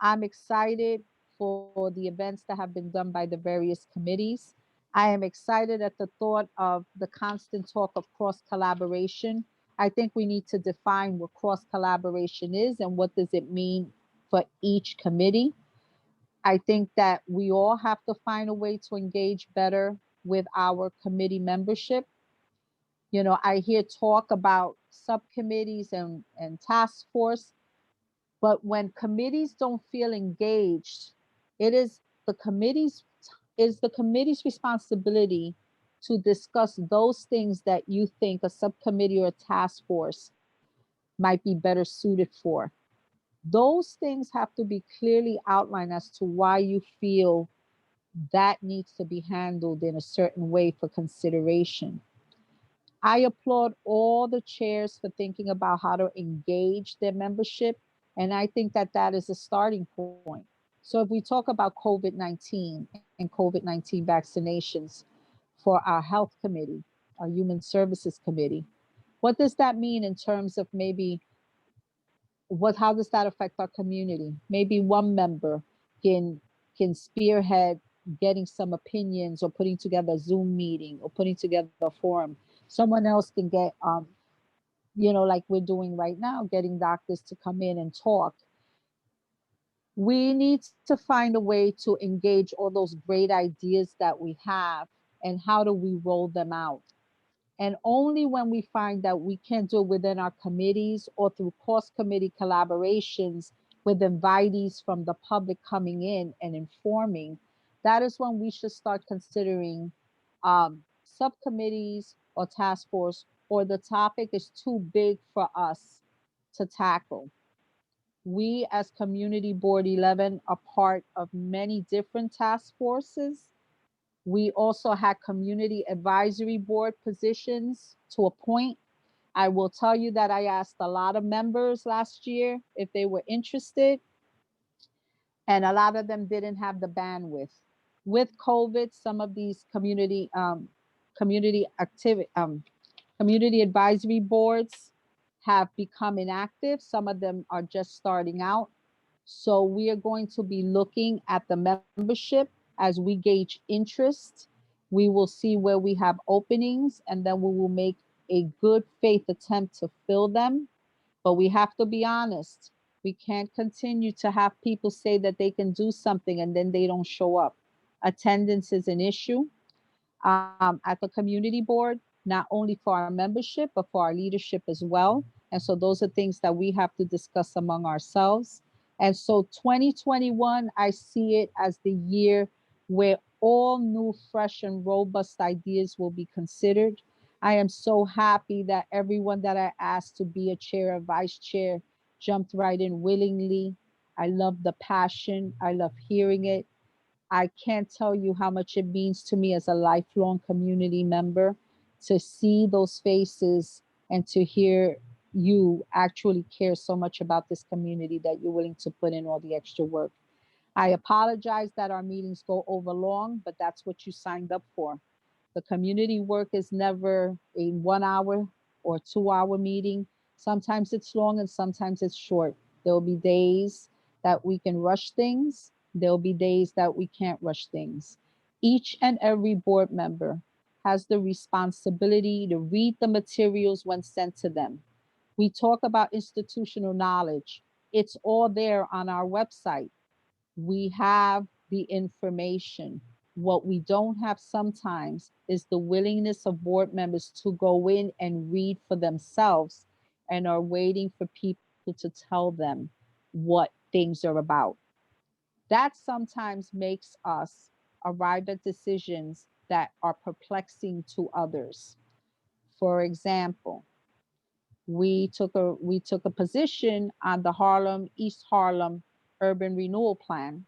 I'm excited for the events that have been done by the various committees. I am excited at the thought of the constant talk of cross collaboration. I think we need to define what cross collaboration is and what does it mean for each committee. I think that we all have to find a way to engage better with our committee membership. You know, I hear talk about subcommittees and task force, but when committees don't feel engaged, it is the committee's responsibility to discuss those things that you think a subcommittee or a task force might be better suited for. Those things have to be clearly outlined as to why you feel that needs to be handled in a certain way for consideration. I applaud all the chairs for thinking about how to engage their membership. And I think that that is a starting point. So if we talk about COVID-19 and COVID-19 vaccinations for our health committee, our human services committee, what does that mean in terms of maybe how does that affect our community? Maybe one member can spearhead getting some opinions or putting together a Zoom meeting or putting together a forum. Someone else can get like we're doing right now, getting doctors to come in and talk. We need to find a way to engage all those great ideas that we have, and how do we roll them out? And only when we find that we can't do it within our committees or through cross committee collaborations with invitees from the public coming in and informing, that is when we should start considering subcommittees or task force, or the topic is too big for us to tackle. We as Community Board 11 are part of many different task forces. We also had community advisory board positions to appoint. I will tell you that I asked a lot of members last year if they were interested, and a lot of them didn't have the bandwidth. With COVID, some of these community activity community advisory boards have become inactive. Some of them are just starting out. So we are going to be looking at the membership as we gauge interest. We will see where we have openings, and then we will make a good faith attempt to fill them. But we have to be honest. We can't continue to have people say that they can do something and then they don't show up. Attendance is an issue at the community board, not only for our membership, but for our leadership as well. And so those are things that we have to discuss among ourselves. And so 2021, I see it as the year where all new, fresh, and robust ideas will be considered. I am so happy that everyone that I asked to be a chair or vice chair jumped right in willingly. I love the passion. I love hearing it. I can't tell you how much it means to me as a lifelong community member to see those faces and to hear you actually care so much about this community that you're willing to put in all the extra work. I apologize that our meetings go over long, but that's what you signed up for. The community work is never a 1 hour or 2 hour meeting. Sometimes it's long and sometimes it's short. There will be days that we can rush things. There will be days that we can't rush things. Each and every board member has the responsibility to read the materials when sent to them. We talk about institutional knowledge. It's all there on our website. We have the information. What we don't have sometimes is the willingness of board members to go in and read for themselves and are waiting for people to tell them what things are about. That sometimes makes us arrive at decisions that are perplexing to others. For example, we took a position on the East Harlem urban renewal plan.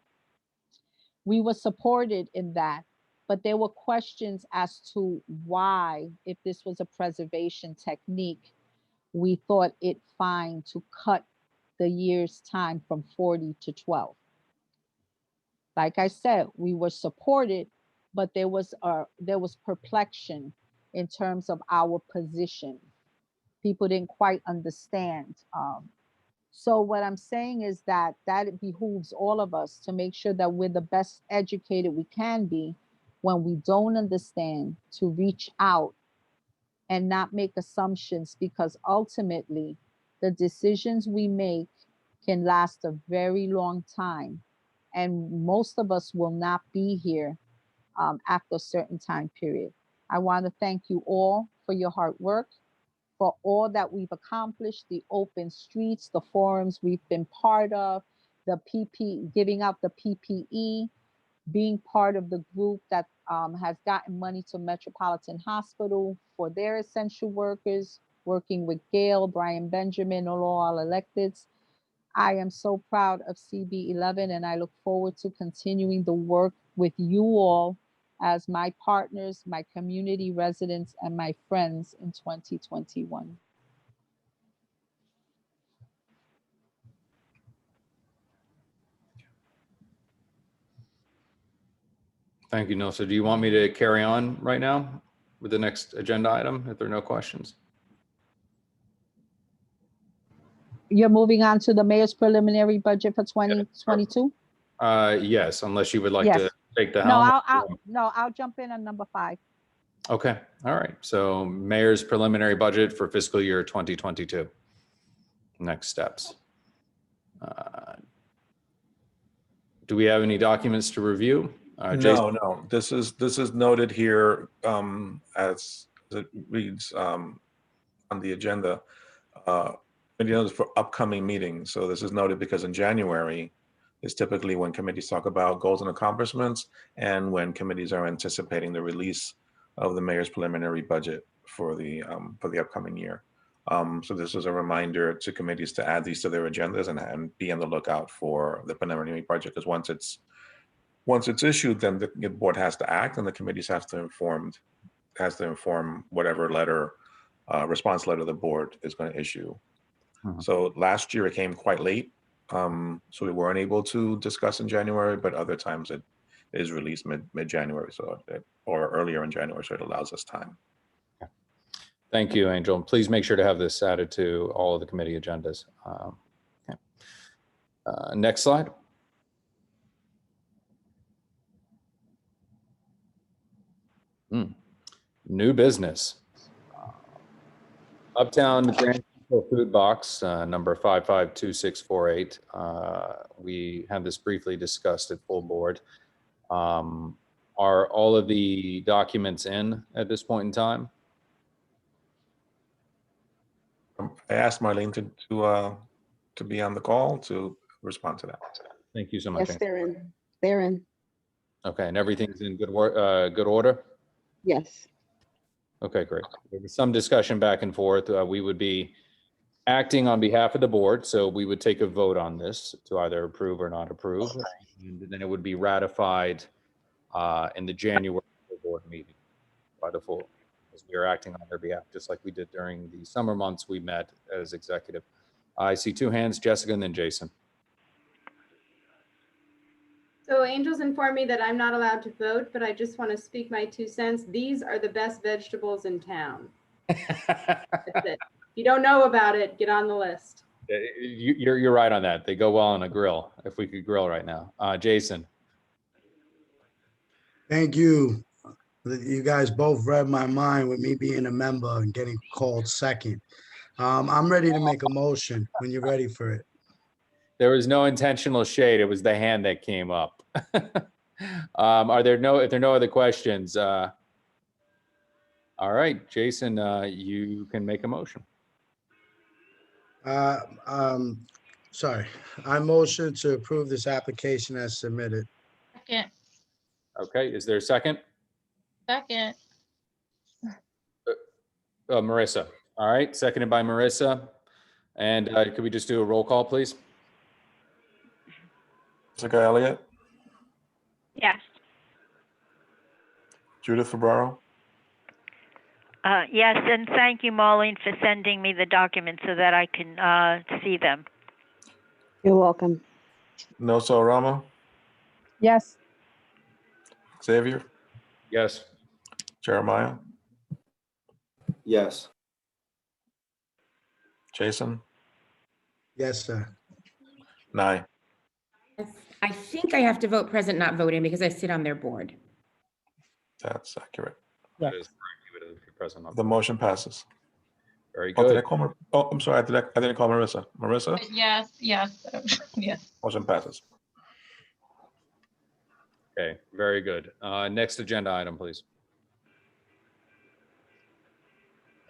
We were supported in that, but there were questions as to why, if this was a preservation technique, we thought it fine to cut the year's time from 40 to 12. Like I said, we were supported, but there was perplexion in terms of our position. People didn't quite understand. So what I'm saying is that it behooves all of us to make sure that we're the best educated we can be when we don't understand, to reach out and not make assumptions, because ultimately the decisions we make can last a very long time. And most of us will not be here after a certain time period. I want to thank you all for your hard work, for all that we've accomplished, the open streets, the forums we've been part of, the giving out the PPE, being part of the group that has gotten money to Metropolitan Hospital for their essential workers, working with Gail, Brian Benjamin, all our electeds. I am so proud of CB11, and I look forward to continuing the work with you all as my partners, my community residents, and my friends in 2021. Thank you, Nelson. Do you want me to carry on right now with the next agenda item if there are no questions? You're moving on to the mayor's preliminary budget for 2022? Yes, unless you would like Yes. to take the No, helm. I'll jump in on number 5. Okay, all right. So mayor's preliminary budget for fiscal year 2022. Next steps. Do we have any documents to review? Jason? No. This is noted here as it reads on the agenda. Notes for upcoming meetings. So this is noted because in January is typically when committees talk about goals and accomplishments, and when committees are anticipating the release of the mayor's preliminary budget for the upcoming year. So this is a reminder to committees to add these to their agendas and be on the lookout for the preliminary budget, because once it's issued, then the board has to act, and the committees have to inform whatever letter, response letter the board is going to issue. So last year it came quite late, so we weren't able to discuss in January, but other times it is released mid-January, or earlier in January, so it allows us time. Thank you, Angel. Please make sure to have this added to all of the committee agendas. Okay. Next slide. New business. Uptown Grand Central Food Box, number 552648. We had this briefly discussed at full board. Are all of the documents in at this point in time? I asked Marlene to be on the call to respond to that. Thank you so much. Yes, they're in. They're in. Okay, and everything's in good order? Yes. Okay, great. There was some discussion back and forth. We would be acting on behalf of the board, so we would take a vote on this to either approve or not approve. And then it would be ratified in the January board meeting by the full, as we are acting on their behalf, just like we did during the summer months we met as executive. I see 2 hands, Jessica and then Jason. So Angel's informed me that I'm not allowed to vote, but I just want to speak my 2 cents. These are the best vegetables in town. That's it. If you don't know about it, get on the list. You're right on that. They go well on a grill, if we could grill right now. Jason. Thank you. You guys both read my mind with me being a member and getting called second. I'm ready to make a motion when you're ready for it. There was no intentional shade. It was the hand that came up. If there are no other questions, all right, Jason, you can make a motion. Sorry, I motion to approve this application as submitted. Second. Okay, is there a second? Second. Marissa. All right, seconded by Marissa. And could we just do a roll call, please? Jessica Elliott, Yes. Judith Fabaro, Yes, and thank you, Maureen, for sending me the documents so that I can see them. You're welcome. Noso Arama, Yes. Xavier, Yes. Jeremiah, Yes. Jason, Yes, sir. Nye. I think I have to vote present, not voting, because I sit on their board. That's accurate. That is correct. You would be present on The motion passes. Very Oh, did I good. call I'm sorry. I didn't call Marissa. Marissa, Yes, yes, yes. motion passes. Okay, very good. Next agenda item, please.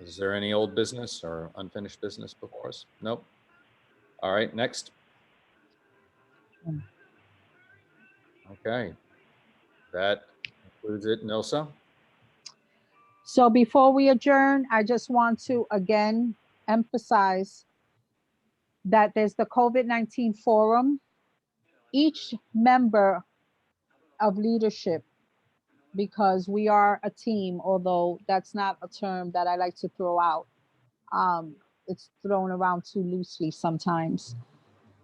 Is there any old business or unfinished business before us? Nope. All right, next. Okay, that concludes it. Nilsa? So before we adjourn, I just want to again emphasize that there's the COVID-19 forum. Each member of leadership because we are a team, although that's not a term that I like to throw out. It's thrown around too loosely sometimes.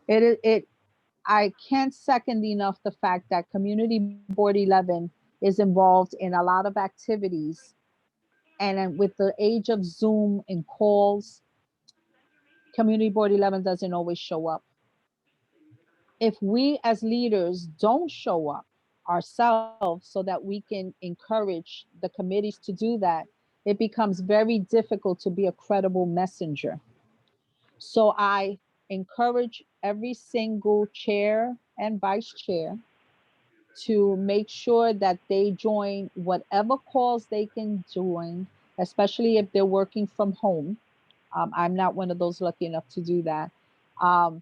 It I can't second enough the fact that Community Board 11 is involved in a lot of activities. And then with the age of Zoom and calls, Community Board 11 doesn't always show up. If we as leaders don't show up ourselves so that we can encourage the committees to do that, it becomes very difficult to be a credible messenger. So I encourage every single chair and vice chair to make sure that they join whatever calls they can join, especially if they're working from home. I'm not one of those lucky enough to do that. Um,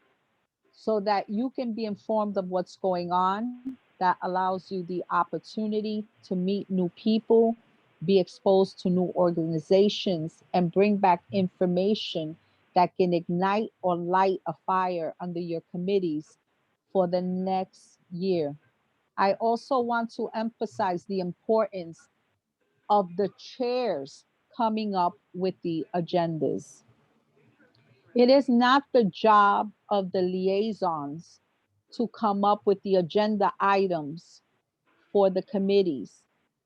so that you can be informed of what's going on. That allows you the opportunity to meet new people, be exposed to new organizations, and bring back information that can ignite or light a fire under your committees for the next year. I also want to emphasize the importance of the chairs coming up with the agendas. It is not the job of the liaisons to come up with the agenda items for the committees.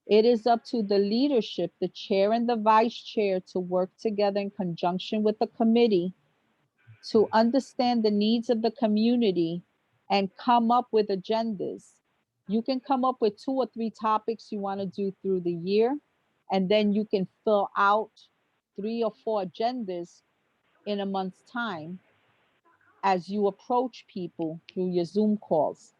It is up to the leadership, the chair and the vice chair, to work together in conjunction with the committee to understand the needs of the community and come up with agendas. You can come up with 2 or 3 topics you want to do through the year, and then you can fill out 3 or 4 agendas in a month's time as you approach people through your Zoom calls.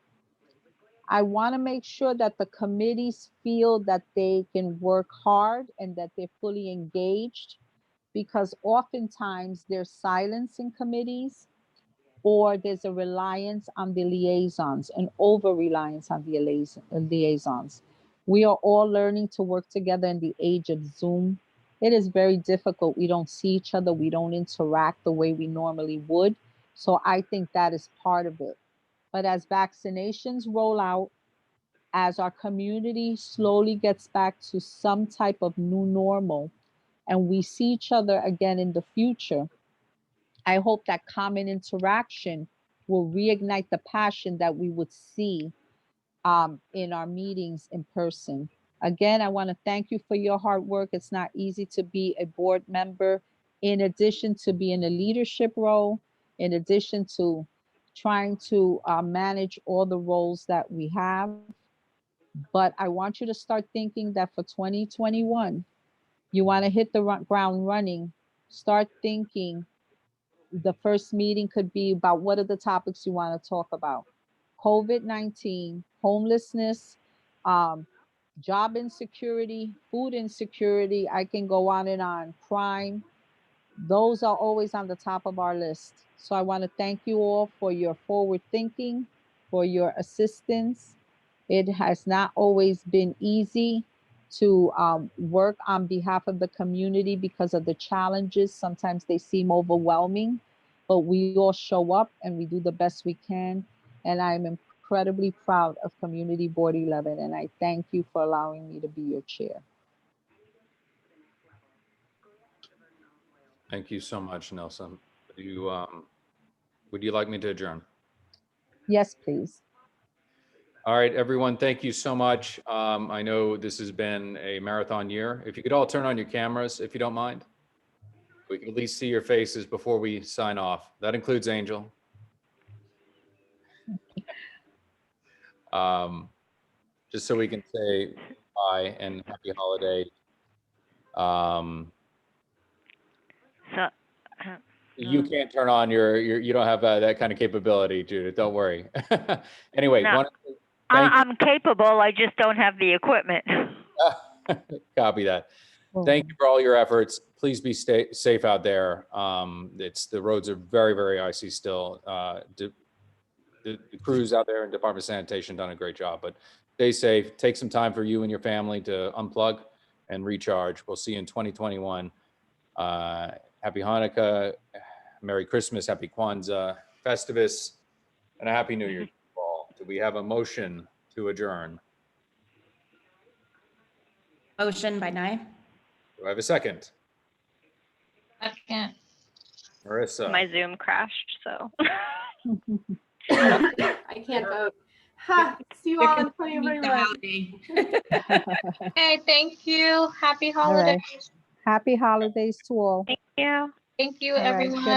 I want to make sure that the committees feel that they can work hard and that they're fully engaged, because oftentimes there's silence in committees, or there's a reliance on the liaisons, an over reliance on the liaisons. We are all learning to work together in the age of Zoom. It is very difficult. We don't see each other. We don't interact the way we normally would. So I think that is part of it. But as vaccinations roll out, as our community slowly gets back to some type of new normal, and we see each other again in the future, I hope that common interaction will reignite the passion that we would see in our meetings in person. Again, I want to thank you for your hard work. It's not easy to be a board member, in addition to being a leadership role, in addition to trying to manage all the roles that we have. But I want you to start thinking that for 2021, you want to hit the ground running. Start thinking the first meeting could be about what are the topics you want to talk about. COVID-19, homelessness, um, job insecurity, food insecurity. I can go on and on. Crime. Those are always on the top of our list. So I want to thank you all for your forward thinking, for your assistance. It has not always been easy to work on behalf of the community because of the challenges. Sometimes they seem overwhelming, but we all show up and we do the best we can. And I'm incredibly proud of Community Board 11, and I thank you for allowing me to be your chair. Thank you so much, Nelson. Would you like me to adjourn? Yes, please. All right, everyone, thank you so much. I know this has been a marathon year. If you could all turn on your cameras, if you don't mind. We can at least see your faces before we sign off. That includes Angel. Just so we can say bye and happy holiday. You can't turn on you don't have that kind of capability, Judith. Don't worry. Anyway, No, I'm capable. I just don't have the equipment. Copy that. Thank you for all your efforts. Please be safe out there. The roads are very, very icy still. The crews out there in Department of Sanitation done a great job, but stay safe. Take some time for you and your family to unplug and recharge. We'll see you in 2021. Happy Hanukkah, Merry Christmas, Happy Kwanzaa, Festivus, and a Happy New Year to you all. Do we have a motion to adjourn? Motion by Nye. Do I have a second? Second. Marissa? My Zoom crashed, so. I can't vote. Ha, see you all in 2021. Okay, thank you. Happy All right. holidays. Happy holidays to all. Thank you. Thank you, All right, everyone. good